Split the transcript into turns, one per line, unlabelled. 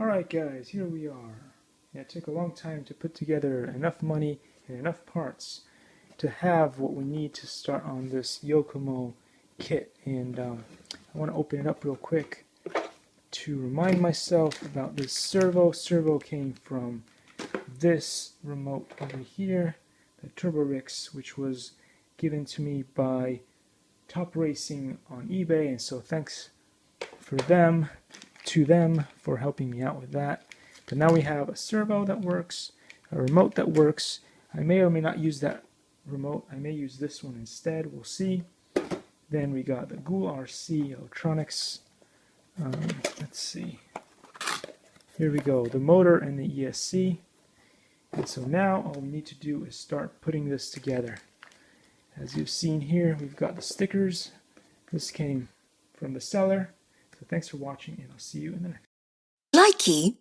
Alright guys, here we are. It took a long time to put together enough money and enough parts to have what we need to start on this Yokomo kit. And I want to open it up real quick to remind myself about this servo. Servo came from this remote over here, the TurboRix, which was given to me by Top Racing on eBay, and so thanks to them for helping me out with that. But now we have a servo that works, a remote that works. I may or may not use that remote. I may use this one instead. We'll see. Then we got the Ghoul RC electronics. Let's see. Here we go, the motor and the ESC. And so now all we need to do is start putting this together. As you've seen here, we've got the stickers. This came from the seller. So thanks for watching, and I'll see you in the next.
Likey.